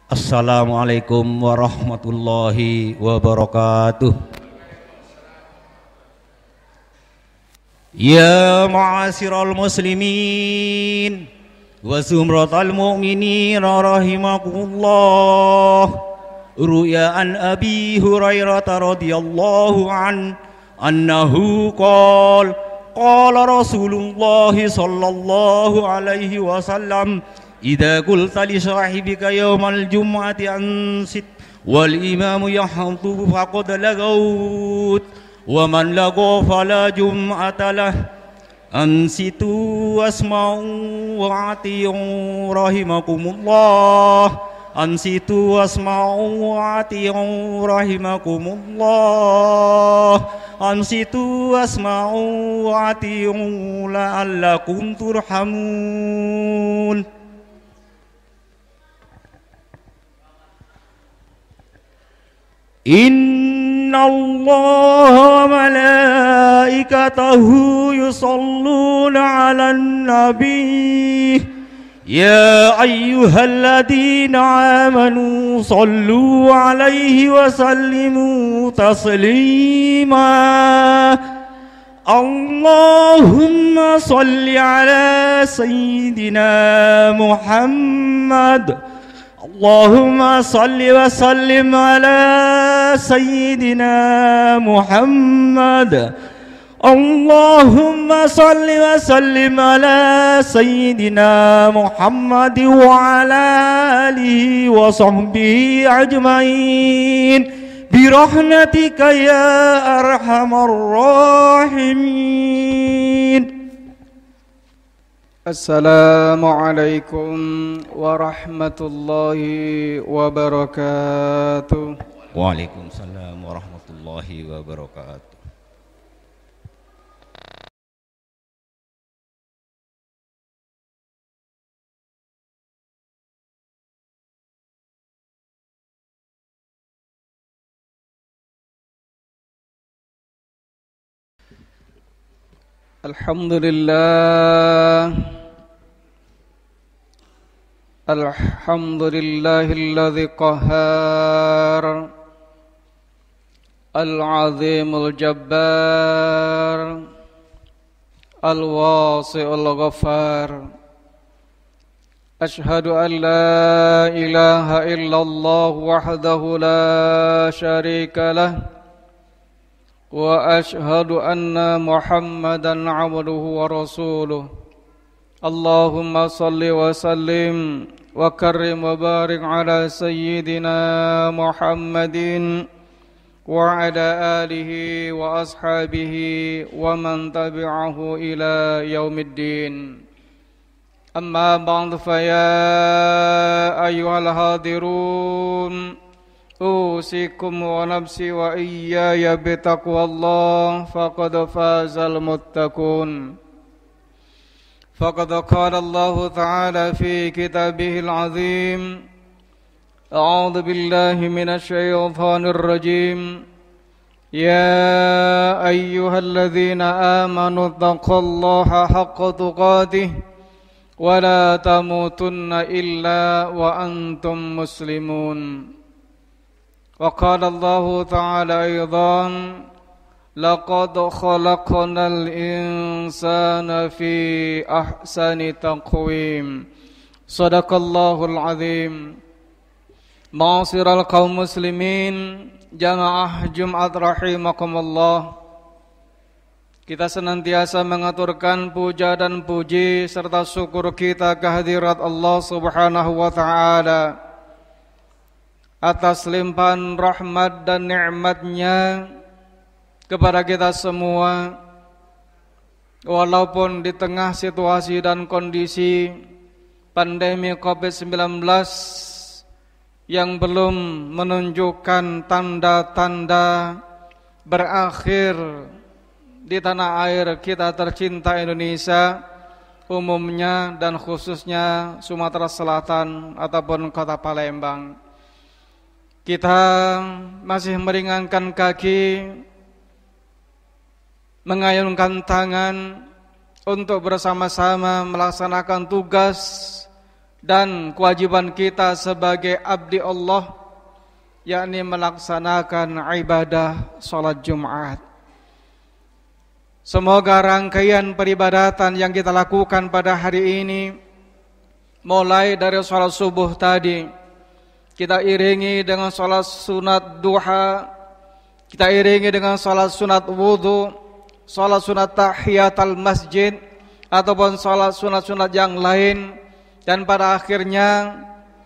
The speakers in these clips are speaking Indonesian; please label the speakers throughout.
Speaker 1: Assalamualaikum warahmatullahi wabarakatuh. Ya ma'asyiral muslimin wa zumratal mu'minin rahimakumullah. Ruya an Abi Hurairah radhiyallahu annahu qala Rasulullah sallallahu alaihi wasallam idza qulta li sahibika yawmal jum'ati ansit wal imamu yahdu faqad lagaut wa man laga fala jum'ata lah ansitu wasma'u wa ati'u rahimakumullah ansitu wasma'u wa ati'u rahimakumullah ansitu wasma'u wa ati'u la'allakum turhamun. Inna Allah wa malaikatahu yusalluna ala nabi ya ayyuhalladzina amanu sallu alaihi wa sallimu taslima. Allahumma salli ala sayyidina Muhammad. Allahumma salli wa sallim ala sayyidina Muhammad. Allahumma salli wa sallim ala sayyidina Muhammad wa ala alihi wa sahbihi ajmain birahmatika ya arhamar rahimin.
Speaker 2: Assalamualaikum warahmatullahi wabarakatuh.
Speaker 1: Waalaikumsalam warahmatullahi wabarakatuh.
Speaker 2: Alhamdulillah Alhamdulillahilladzi qahhar Al-azimul jabbar Al-wasi'ul ghaffar. Ashhadu an la ilaha illallah wahdahu la syarika lah wa ashhadu anna Muhammadan abduhu wa rasuluh. Allahumma salli wa sallim wa karrim wa barik ala sayyidina Muhammadin wa ala alihi wa ashabihi wa man tabi'ahu ila yaumiddin. Amma ba'd fa ya ayyuhal hadirun usikum wa nafsi wa iyaya bitaqwallah faqad fazal muttaqun. Faqad qala Allah ta'ala fi kitabihil azim. A'udzu billahi minasy syaithanir rajim. Ya ayyuhalladzina amanu taqullaha haqqa tuqatih wa la tamutunna illa wa antum muslimun. Wa qala Allah ta'ala aidan laqad khalaqnal insana fi ahsani taqwim. Shadaqallahul azim. Ma'asyiral kaum muslimin, jamaah Jumat rahimakumullah. Kita senantiasa mengaturkan puja dan puji serta syukur kita kehadirat Allah Subhanahu wa taala atas limpahan rahmat dan nikmat-Nya kepada kita semua, walaupun di tengah situasi dan kondisi pandemi COVID-19 yang belum menunjukkan tanda-tanda berakhir di tanah air kita tercinta Indonesia umumnya dan khususnya Sumatera Selatan ataupun Kota Palembang. Kita masih meringankan kaki, mengayunkan tangan untuk bersama-sama melaksanakan tugas dan kewajiban kita sebagai abdi Allah, yakni melaksanakan ibadah salat Jumat. Semoga rangkaian peribadatan yang kita lakukan pada hari ini, mulai dari salat subuh tadi, kita iringi dengan salat sunat duha, kita iringi dengan salat sunat wudu, salat sunat tahiyatul masjid, ataupun salat sunat-sunat yang lain, dan pada akhirnya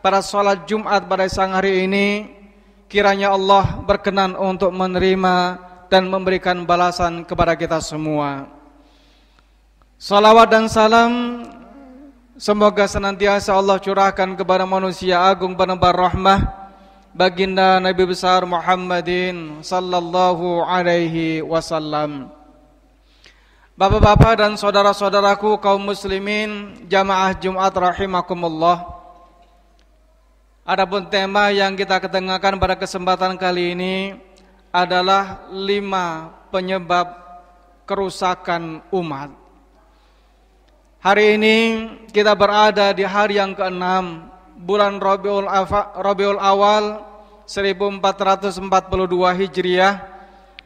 Speaker 2: pada salat Jumat pada siang hari ini, kiranya Allah berkenan untuk menerima dan memberikan balasan kepada kita semua. Salawat dan salam semoga senantiasa Allah curahkan kepada manusia agung penebar rahmah, baginda Nabi besar Muhammadin sallallahu alaihi wasallam. Bapak-bapak dan saudara-saudaraku kaum muslimin jamaah Jumat rahimakumullah. Adapun tema yang kita ketengahkan pada kesempatan kali ini adalah 5 penyebab kerusakan umat. Hari ini kita berada di hari yang ke-6 bulan Rabiul Awal 1442 Hijriah,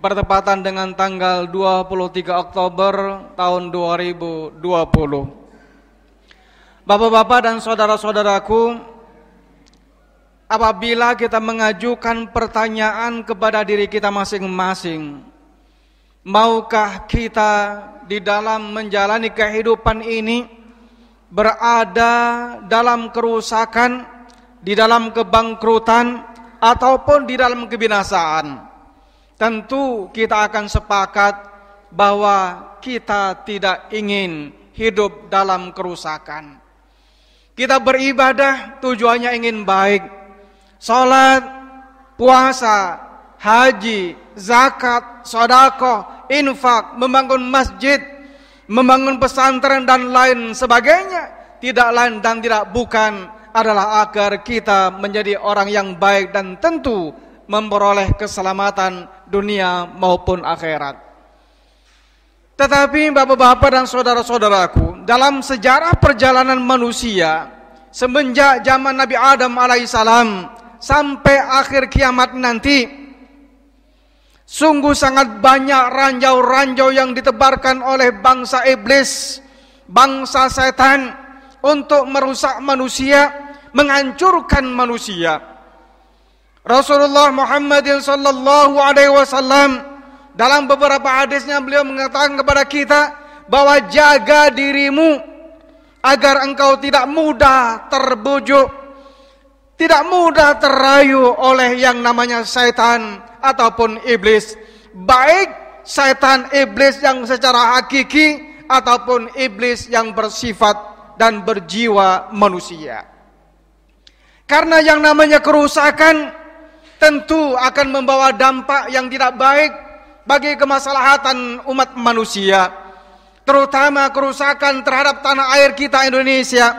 Speaker 2: bertepatan dengan tanggal 23 Oktober tahun 2020. Bapak-bapak dan saudara-saudaraku, apabila kita mengajukan pertanyaan kepada diri kita masing-masing, maukah kita di dalam menjalani kehidupan ini berada dalam kerusakan, di dalam kebangkrutan, ataupun di dalam kebinasaan? Tentu kita akan sepakat bahwa kita tidak ingin hidup dalam kerusakan. Kita beribadah tujuannya ingin baik. Salat, puasa, haji, zakat, sedekah, infak, membangun masjid, membangun pesantren dan lain sebagainya, tidak lain dan tidak bukan adalah agar kita menjadi orang yang baik dan tentu memperoleh keselamatan dunia maupun akhirat. Tetapi bapak-bapak dan saudara-saudaraku, dalam sejarah perjalanan manusia semenjak zaman Nabi Adam alaihissalam sampai akhir kiamat nanti, sungguh sangat banyak ranjau-ranjau yang ditebarkan oleh bangsa iblis, bangsa setan untuk merusak manusia, menghancurkan manusia. Rasulullah Muhammad sallallahu alaihi wasallam dalam beberapa hadisnya beliau mengatakan kepada kita bahwa jaga dirimu agar engkau tidak mudah terbujuk, tidak mudah terayu oleh yang namanya setan ataupun iblis, baik setan iblis yang secara hakiki ataupun iblis yang bersifat dan berjiwa manusia. Karena yang namanya kerusakan tentu akan membawa dampak yang tidak baik bagi kemaslahatan umat manusia, terutama kerusakan terhadap tanah air kita Indonesia,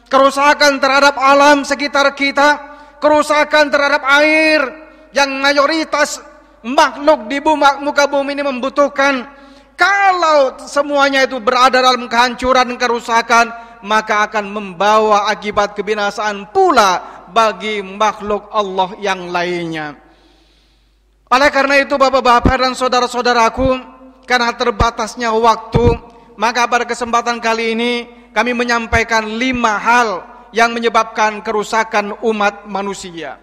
Speaker 2: kerusakan terhadap alam sekitar kita, kerusakan terhadap air yang mayoritas makhluk di muka bumi ini membutuhkan. Kalau semuanya itu berada dalam kehancuran dan kerusakan, maka akan membawa akibat kebinasaan pula bagi makhluk Allah yang lainnya. Oleh karena itu bapak-bapak dan saudara-saudaraku, karena terbatasnya waktu, maka pada kesempatan kali ini kami menyampaikan 5 hal yang menyebabkan kerusakan umat manusia.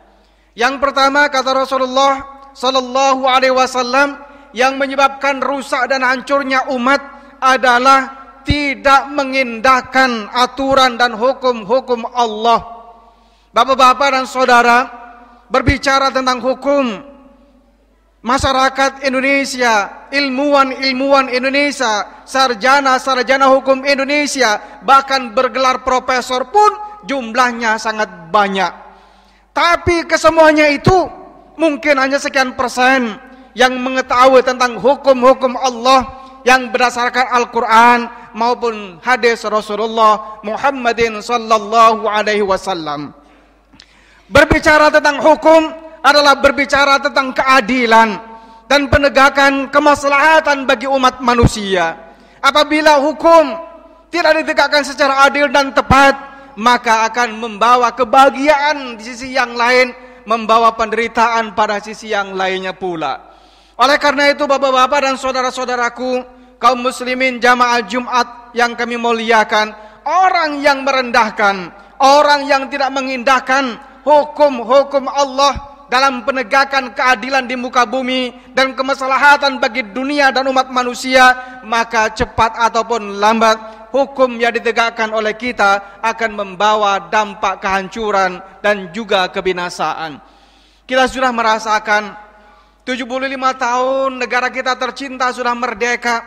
Speaker 2: Yang pertama, kata Rasulullah sallallahu alaihi wasallam, yang menyebabkan rusak dan hancurnya umat adalah tidak mengindahkan aturan dan hukum-hukum Allah. Bapak-bapak dan saudara, berbicara tentang hukum, masyarakat Indonesia, ilmuwan-ilmuwan Indonesia, sarjana-sarjana hukum Indonesia, bahkan bergelar profesor pun jumlahnya sangat banyak. Tapi kesemuanya itu mungkin hanya sekian persen yang mengetahui tentang hukum-hukum Allah yang berdasarkan Al-Quran maupun hadis Rasulullah Muhammadin sallallahu alaihi wasallam. Berbicara tentang hukum adalah berbicara tentang keadilan dan penegakan kemaslahatan bagi umat manusia. Apabila hukum tidak ditegakkan secara adil dan tepat, maka akan membawa kebahagiaan di sisi yang lain, membawa penderitaan pada sisi yang lainnya pula. Oleh karena itu bapak-bapak dan saudara-saudaraku, kaum muslimin jamaah Jumat yang kami muliakan, orang yang merendahkan, orang yang tidak mengindahkan hukum-hukum Allah dalam penegakan keadilan di muka bumi dan kemaslahatan bagi dunia dan umat manusia, maka cepat ataupun lambat hukum yang ditegakkan oleh kita akan membawa dampak kehancuran dan juga kebinasaan. Kita sudah merasakan 75 tahun negara kita tercinta sudah merdeka,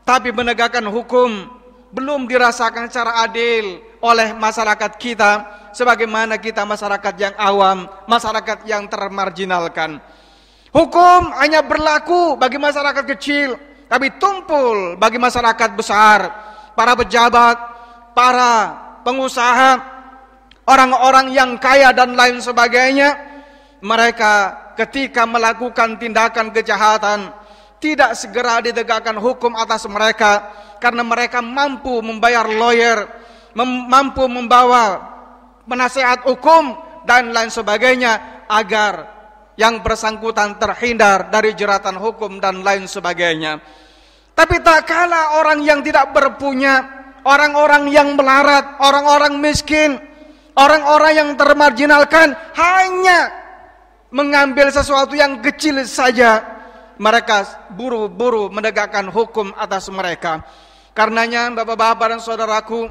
Speaker 2: tapi menegakkan hukum belum dirasakan secara adil oleh masyarakat kita, sebagaimana kita masyarakat yang awam, masyarakat yang termarginalkan. Hukum hanya berlaku bagi masyarakat kecil, tapi tumpul bagi masyarakat besar, para pejabat, para pengusaha, orang-orang yang kaya dan lain sebagainya. Mereka ketika melakukan tindakan kejahatan tidak segera ditegakkan hukum atas mereka, karena mereka mampu membayar lawyer, mampu membawa penasehat hukum dan lain sebagainya agar yang bersangkutan terhindar dari jeratan hukum dan lain sebagainya. Tapi tak kalah orang yang tidak berpunya, orang-orang yang melarat, orang-orang miskin, orang-orang yang termarginalkan hanya mengambil sesuatu yang kecil saja, mereka buru-buru menegakkan hukum atas mereka. Karenanya bapak-bapak dan saudaraku,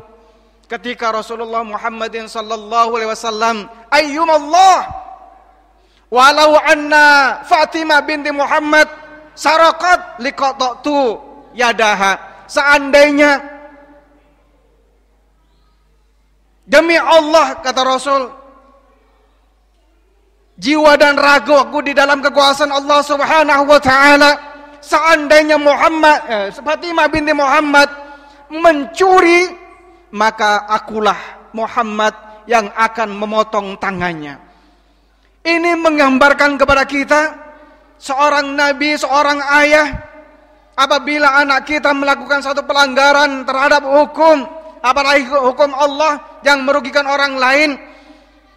Speaker 2: ketika Rasulullah Muhammadin sallallahu alaihi wasallam, ayyumallah walau anna Fatimah binti Muhammad saraqat liqatatu yadaha, seandainya demi Allah kata Rasul, jiwa dan ragaku di dalam kekuasaan Allah Subhanahu wa taala, seandainya Fatimah binti Muhammad mencuri, maka akulah Muhammad yang akan memotong tangannya. Ini menggambarkan kepada kita, seorang nabi, seorang ayah, apabila anak kita melakukan satu pelanggaran terhadap hukum, apalagi hukum Allah yang merugikan orang lain,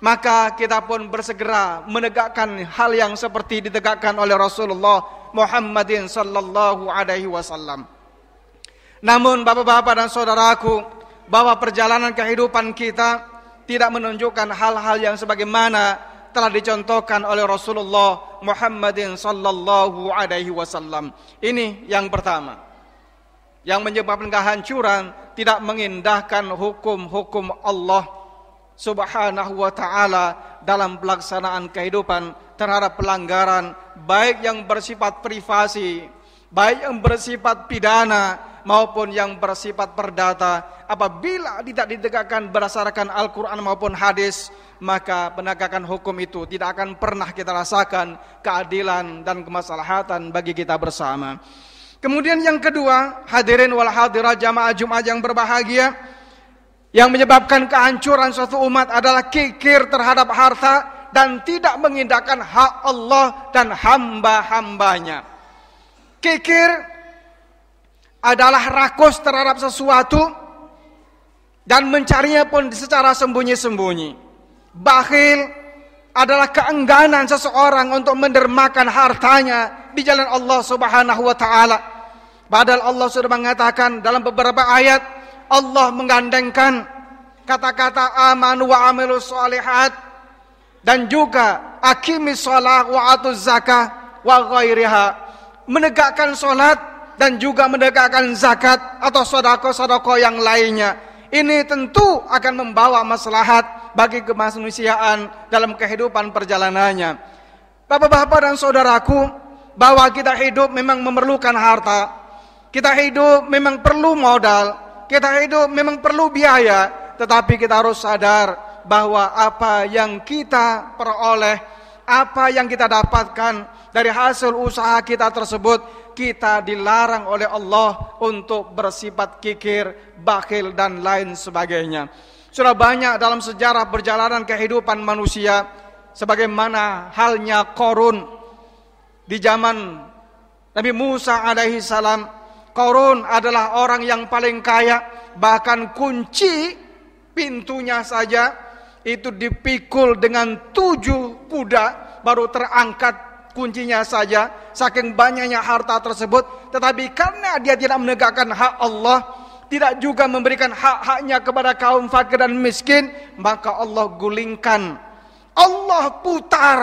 Speaker 2: maka kita pun bersegera menegakkan hal yang seperti ditegakkan oleh Rasulullah Muhammadin sallallahu alaihi wasallam. Namun bapak-bapak dan saudaraku, bahwa perjalanan kehidupan kita tidak menunjukkan hal-hal yang sebagaimana telah dicontohkan oleh Rasulullah Muhammadin sallallahu alaihi wasallam. Ini yang pertama, yang menyebabkan kehancuran, tidak mengindahkan hukum-hukum Allah Subhanahu wa ta'ala dalam pelaksanaan kehidupan terhadap pelanggaran, baik yang bersifat privasi, baik yang bersifat pidana maupun yang bersifat perdata. Apabila tidak ditegakkan berdasarkan Al-Quran maupun hadis, maka penegakan hukum itu tidak akan pernah kita rasakan keadilan dan kemaslahatan bagi kita bersama. Kemudian yang kedua, hadirin wal hadirat jamaah Jumat yang berbahagia, yang menyebabkan kehancuran suatu umat adalah kikir terhadap harta dan tidak mengindahkan hak Allah dan hamba-hambanya. Kikir adalah rakus terhadap sesuatu dan mencarinya pun secara sembunyi-sembunyi. Bakhil adalah keengganan seseorang untuk mendermakan hartanya di jalan Allah Subhanahu wa taala. Padahal Allah sudah mengatakan dalam beberapa ayat, Allah menggandengkan kata-kata amanu wa amilus shalihat dan juga aqimis shalah wa atuz zakah wa ghairiha, menegakkan salat dan juga menegakkan zakat atau sedekah-sedekah yang lainnya. Ini tentu akan membawa maslahat bagi kemanusiaan dalam kehidupan perjalanannya. Bapak-bapak dan saudaraku, bahwa kita hidup memang memerlukan harta, kita hidup memang perlu modal, kita hidup memang perlu biaya, tetapi kita harus sadar bahwa apa yang kita peroleh, apa yang kita dapatkan dari hasil usaha kita tersebut, kita dilarang oleh Allah untuk bersifat kikir, bakhil dan lain sebagainya. Sudah banyak dalam sejarah perjalanan kehidupan manusia, sebagaimana halnya Qarun di zaman Nabi Musa alaihi salam. Qarun adalah orang yang paling kaya, bahkan kunci pintunya saja itu dipikul dengan 7 kuda baru terangkat kuncinya saja, saking banyaknya harta tersebut. Tetapi karena dia tidak menegakkan hak Allah, tidak juga memberikan hak-haknya kepada kaum fakir dan miskin, maka Allah gulingkan, Allah putar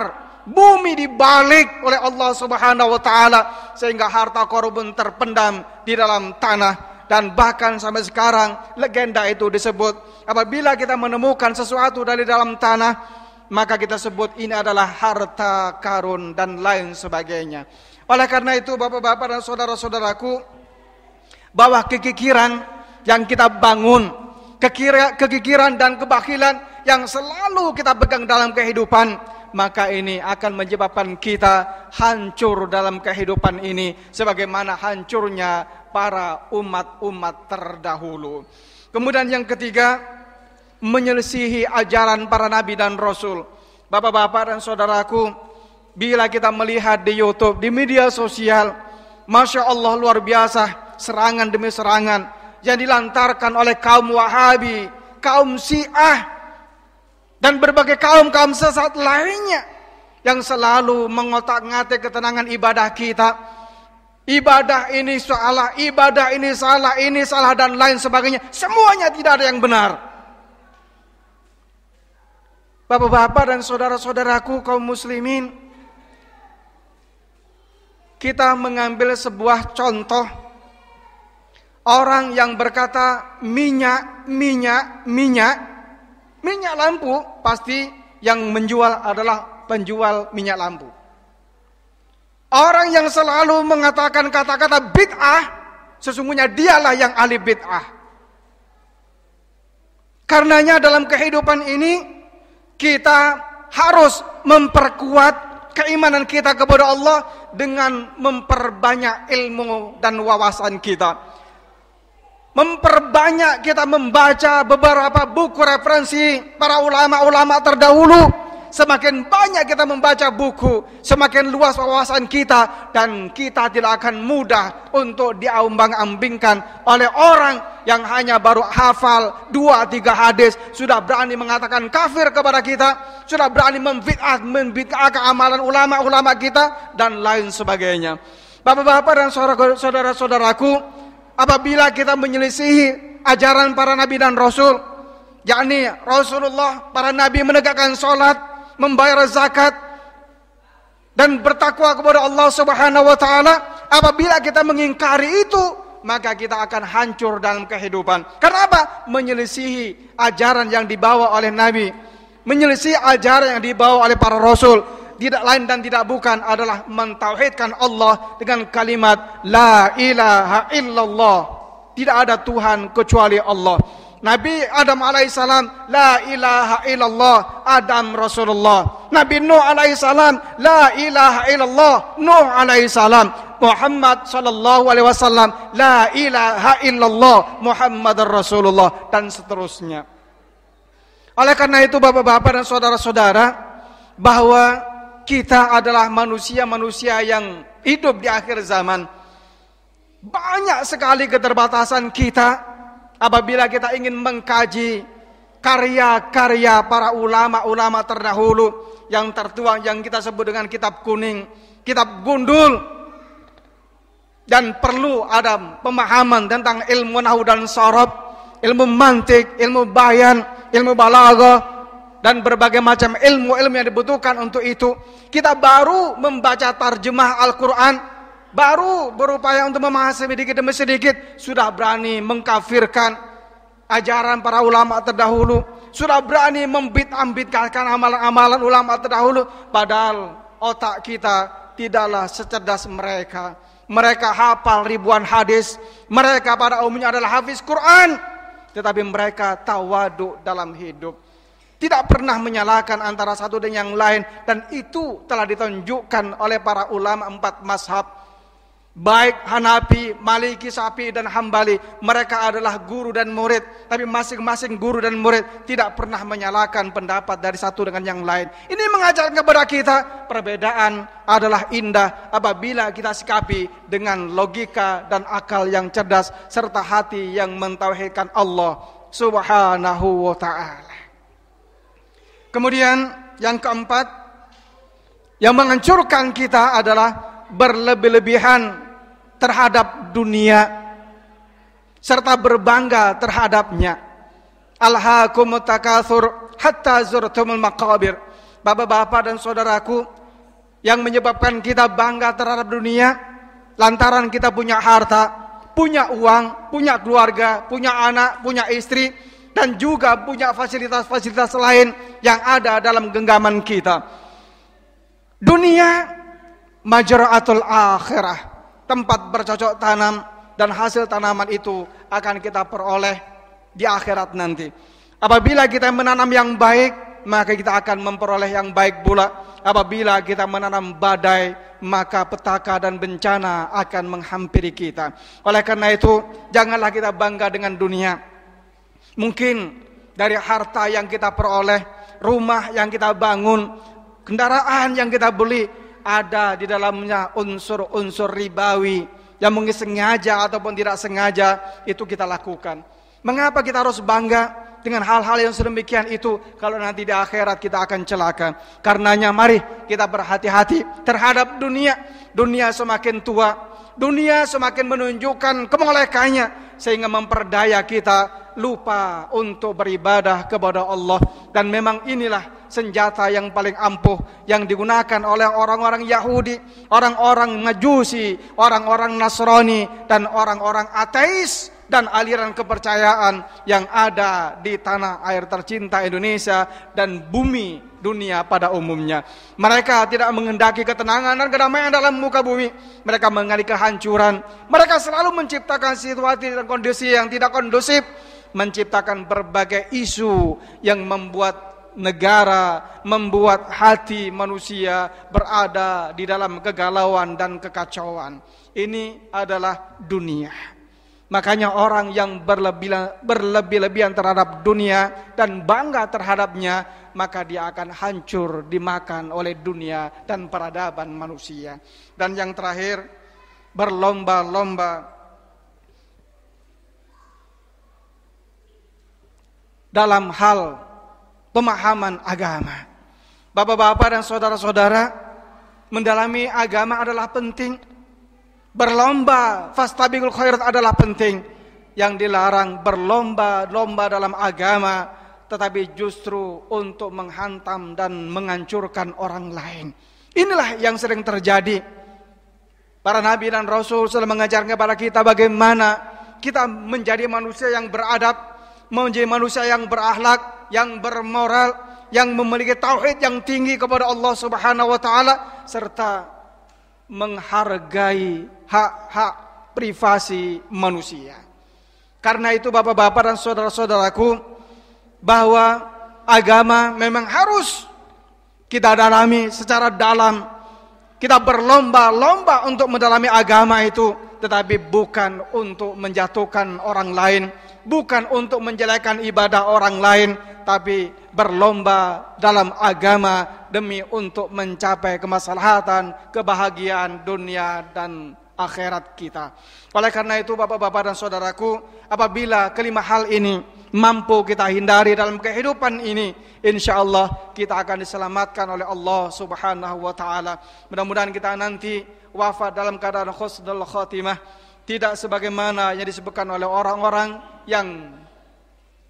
Speaker 2: bumi dibalik oleh Allah Subhanahu wa taala sehingga harta korban terpendam di dalam tanah. Dan bahkan sampai sekarang legenda itu disebut, apabila kita menemukan sesuatu dari dalam tanah, maka kita sebut ini adalah harta karun dan lain sebagainya. Oleh karena itu bapak-bapak dan saudara-saudaraku, bahwa kekikiran yang kita bangun, kekikiran dan kebakilan yang selalu kita pegang dalam kehidupan, maka ini akan menyebabkan kita hancur dalam kehidupan ini sebagaimana hancurnya para umat-umat terdahulu. Kemudian yang ketiga, menyelisihi ajaran para nabi dan rasul. Bapak-bapak dan saudaraku, bila kita melihat di YouTube, di media sosial, Masya Allah luar biasa, serangan demi serangan yang dilantarkan oleh kaum Wahabi, kaum Syiah, dan berbagai kaum-kaum sesat lainnya yang selalu mengotak-ngatik ketenangan ibadah kita. Ibadah ini salah, ibadah ini salah dan lain sebagainya. Semuanya tidak ada yang benar. Bapak-bapak dan saudara-saudaraku kaum muslimin, kita mengambil sebuah contoh orang yang berkata minyak lampu, pasti yang menjual adalah penjual minyak lampu. Orang yang selalu mengatakan kata-kata bid'ah, sesungguhnya dialah yang ahli bid'ah. Karenanya dalam kehidupan ini kita harus memperkuat keimanan kita kepada Allah dengan memperbanyak ilmu dan wawasan kita. Memperbanyak kita membaca beberapa buku referensi para ulama-ulama terdahulu. Semakin banyak kita membaca buku, semakin luas wawasan kita, dan kita tidak akan mudah untuk diambang-ambingkan oleh orang yang hanya baru hafal 2-3 hadis, sudah berani mengatakan kafir kepada kita, sudah berani membid'ahkan amalan ulama-ulama kita, dan lain sebagainya. Bapak-bapak dan saudara-saudaraku, apabila kita menyelisihi ajaran para nabi dan rasul, yakni Rasulullah, para nabi menegakkan sholat, membayar zakat, dan bertakwa kepada Allah Subhanahu wa taala, apabila kita mengingkari itu, maka kita akan hancur dalam kehidupan. Karena apa? Menyelisihi ajaran yang dibawa oleh nabi, menyelisihi ajaran yang dibawa oleh para rasul, tidak lain dan tidak bukan adalah mentauhidkan Allah dengan kalimat la ilaha illallah. Tidak ada Tuhan kecuali Allah. Nabi Adam alaihissalam, la ilaha illallah, Adam Rasulullah. Nabi Nuh alaihissalam, la ilaha illallah, Nuh alaihissalam. Muhammad sallallahu alaihi wasallam, la ilaha illallah, Muhammad Rasulullah, dan seterusnya. Oleh karena itu bapak-bapak dan saudara-saudara, bahwa kita adalah manusia-manusia yang hidup di akhir zaman. Banyak sekali keterbatasan kita apabila kita ingin mengkaji karya-karya para ulama-ulama terdahulu yang tertuang yang kita sebut dengan kitab kuning, kitab gundul, dan perlu ada pemahaman tentang ilmu nahwu dan sharaf, ilmu mantik, ilmu bayan, ilmu balaghah, dan berbagai macam ilmu-ilmu yang dibutuhkan untuk itu. Kita baru membaca tarjemah Al-Quran, baru berupaya untuk memahami sedikit demi sedikit, sudah berani mengkafirkan ajaran para ulama terdahulu, sudah berani membid'ahkan amalan-amalan ulama terdahulu, padahal otak kita tidaklah secerdas mereka. Mereka hafal ribuan hadis, mereka pada umumnya adalah hafiz Quran, tetapi mereka tawadhu dalam hidup, tidak pernah menyalahkan antara satu dan yang lain, dan itu telah ditunjukkan oleh para ulama 4 mazhab, baik Hanafi, Maliki, Syafi'i, dan Hambali. Mereka adalah guru dan murid, tapi masing-masing guru dan murid tidak pernah menyalahkan pendapat dari satu dengan yang lain. Ini mengajarkan kepada kita perbedaan adalah indah apabila kita sikapi dengan logika dan akal yang cerdas serta hati yang mentauhidkan Allah Subhanahu wa ta'ala. Kemudian yang keempat, yang menghancurkan kita adalah berlebih-lebihan terhadap dunia serta berbangga terhadapnya. Alhaakumut takatsur hatta zurtumul maqabir. Bapak-bapak dan saudaraku, yang menyebabkan kita bangga terhadap dunia lantaran kita punya harta, punya uang, punya keluarga, punya anak, punya istri, dan juga punya fasilitas-fasilitas lain yang ada dalam genggaman kita. Dunia majra'atul akhirah, tempat bercocok tanam, dan hasil tanaman itu akan kita peroleh di akhirat nanti. Apabila kita menanam yang baik, maka kita akan memperoleh yang baik pula. Apabila kita menanam badai, maka petaka dan bencana akan menghampiri kita. Oleh karena itu, janganlah kita bangga dengan dunia. Mungkin dari harta yang kita peroleh, rumah yang kita bangun, kendaraan yang kita beli, ada di dalamnya unsur-unsur ribawi yang mungkin sengaja ataupun tidak sengaja itu kita lakukan. Mengapa kita harus bangga dengan hal-hal yang sedemikian itu kalau nanti di akhirat kita akan celaka? Karenanya mari kita berhati-hati terhadap dunia. Dunia semakin tua, dunia semakin menunjukkan kemolekannya sehingga memperdaya kita lupa untuk beribadah kepada Allah. Dan memang inilah senjata yang paling ampuh yang digunakan oleh orang-orang Yahudi, orang-orang Majusi, orang-orang Nasrani, dan orang-orang ateis dan aliran kepercayaan yang ada di tanah air tercinta Indonesia dan bumi dunia pada umumnya. Mereka tidak menghendaki ketenangan dan kedamaian dalam muka bumi. Mereka mengalih kehancuran. Mereka selalu menciptakan situasi dan kondisi yang tidak kondusif, menciptakan berbagai isu yang membuat negara, membuat hati manusia berada di dalam kegalauan dan kekacauan. Ini adalah dunia. Makanya orang yang berlebih-lebihan terhadap dunia dan bangga terhadapnya, maka dia akan hancur dimakan oleh dunia dan peradaban manusia. Dan yang terakhir, berlomba-lomba dalam hal pemahaman agama. Bapak-bapak dan saudara-saudara, mendalami agama adalah penting. Berlomba fastabiqul khairat adalah penting. Yang dilarang berlomba-lomba dalam agama, tetapi justru untuk menghantam dan menghancurkan orang lain. Inilah yang sering terjadi. Para nabi dan rasul sudah mengajarkan kepada kita bagaimana kita menjadi manusia yang beradab, menjadi manusia yang berakhlak, yang bermoral, yang memiliki tauhid yang tinggi kepada Allah Subhanahu wa taala, serta menghargai hak-hak privasi manusia. Karena itu bapak-bapak dan saudara-saudaraku, bahwa agama memang harus kita dalami secara dalam. Kita berlomba-lomba untuk mendalami agama itu, tetapi bukan untuk menjatuhkan orang lain, bukan untuk menjelekkan ibadah orang lain, tapi berlomba dalam agama demi untuk mencapai kemaslahatan, kebahagiaan dunia dan akhirat kita. Oleh karena itu bapak-bapak dan saudaraku, apabila kelima hal ini mampu kita hindari dalam kehidupan ini, insyaallah kita akan diselamatkan oleh Allah Subhanahu wa taala. Mudah-mudahan kita nanti wafat dalam keadaan husnul khatimah, tidak sebagaimana yang disebutkan oleh orang-orang yang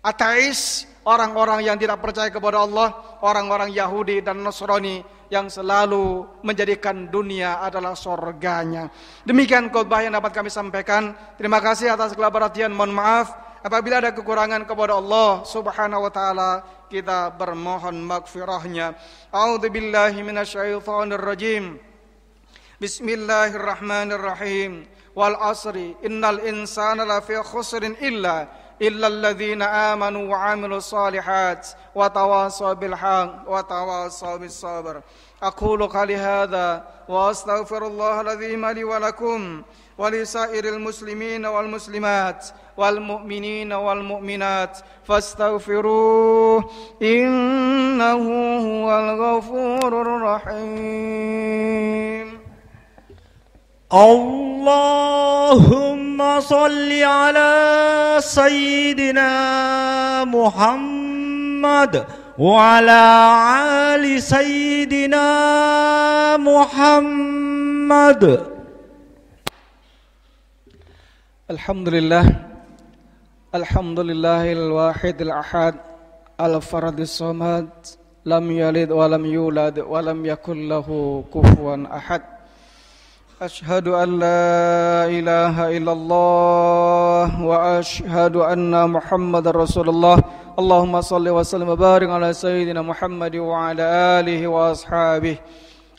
Speaker 2: ateis, orang-orang yang tidak percaya kepada Allah, orang-orang Yahudi dan Nasrani yang selalu menjadikan dunia adalah surganya. Demikian khotbah yang dapat kami sampaikan. Terima kasih atas segala perhatian. Mohon maaf apabila ada kekurangan kepada Allah Subhanahu wa taala, kita bermohon maghfirahnya. A'udzubillahi minasyaitonir rajim. Bismillahirrahmanirrahim. Wal asri innal insana lafi khusrin illa alladzina amanu wa 'amilus solihat wa tawasaw bil haqq wa tawasaw bis sabr. Aqulu qali hadza wa astaghfirullahal azim li wa lakum wa li sairil muslimin wal muslimat wal mu'minin wal mu'minat fastaghfiruh innahu huwal ghafurur rahim.
Speaker 1: Allahumma صل على سيدنا محمد وعلى آل سيدنا محمد.
Speaker 2: Alhamdulillahil wahidil ahad al-faradis samad lam yalid wa lam yulad wa lam yakul lahu kufuwan ahad. Ashhadu an la ilaha illallah wa ashhadu anna Muhammadar Rasulullah. Allahumma salli wa sallim wa barik ala sayyidina Muhammad wa ala alihi wa ashabihi.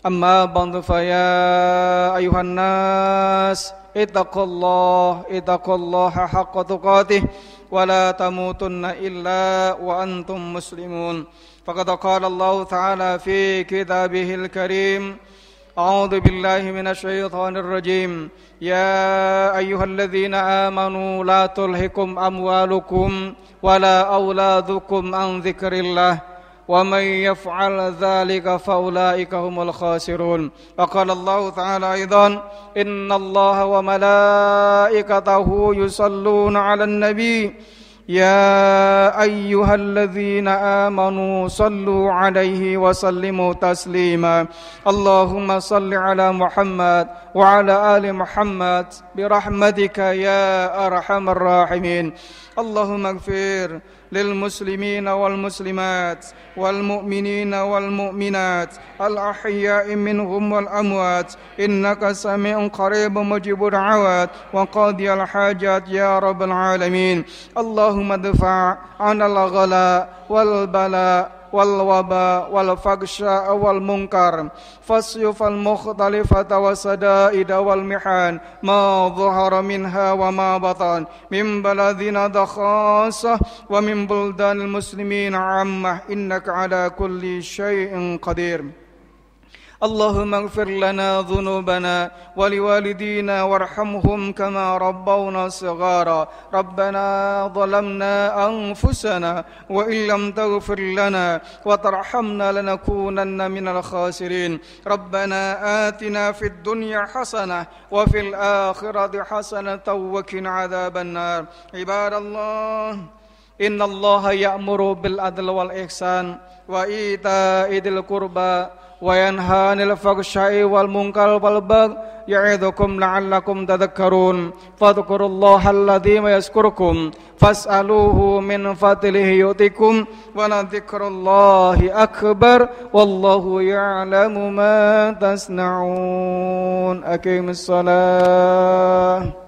Speaker 2: Amma ba'du fa ya ayuhan nas ittaqullaha haqqa tuqatih wa la tamutunna illa wa antum muslimun. Faqad qala Allah ta'ala fi kitabihil karim. A'udzu billahi minasy syaithanir rajim. Ya ayyuhalladzina amanu la tulhikum amwalukum wala auladukum an dzikrillah. وَمَنْ يَفْعَلْ ذَلِكَ فَأُولَئِكَ هُمُ الْخَاسِرُونَ. وقال الله تعالى أيضا إن الله وملائكته يصلون على النبي يا أيها الذين آمنوا صلوا عليه وسلموا تسليما. اللهم صل على محمد وعلى آل محمد برحمتك يا أرحم الراحمين. اللهم اغفر للمسلمين والمسلمات والمؤمنين والمؤمنات الأحياء منهم والأموات إنك سميع قريب مجيب الدعوات وقاضي الحاجات يا رب العالمين. اللهم ادفع عنا الغلاء والبلاء والوباء والفحشاء والمنكر فالسيوف المختلفة والشدائد والمحن ما ظهر منها وما بطن من بلدنا خاصة ومن بلدان المسلمين عامة إنك على كل شيء قدير. اللهم اغفر لنا ذنوبنا ولوالدينا وارحمهم كما ربونا صغارا. ربنا ظلمنا أنفسنا وإن لم تغفر لنا وترحمنا لنكونن من الخاسرين. ربنا آتنا في الدنيا حسنة وفي الآخرة حسنة وقنا عذاب النار. عباد الله إن الله يأمر بالعدل والإحسان وإيتاء ذي القربى وينهى عن الفحشاء والمنكر والبغي يعظكم لعلكم تذكرون. فاذكروا الله الذي يذكركم فاسألوه من فضله يؤتكم ولذكر الله أكبر والله يعلم ما تصنعون. أقيموا الصلاة.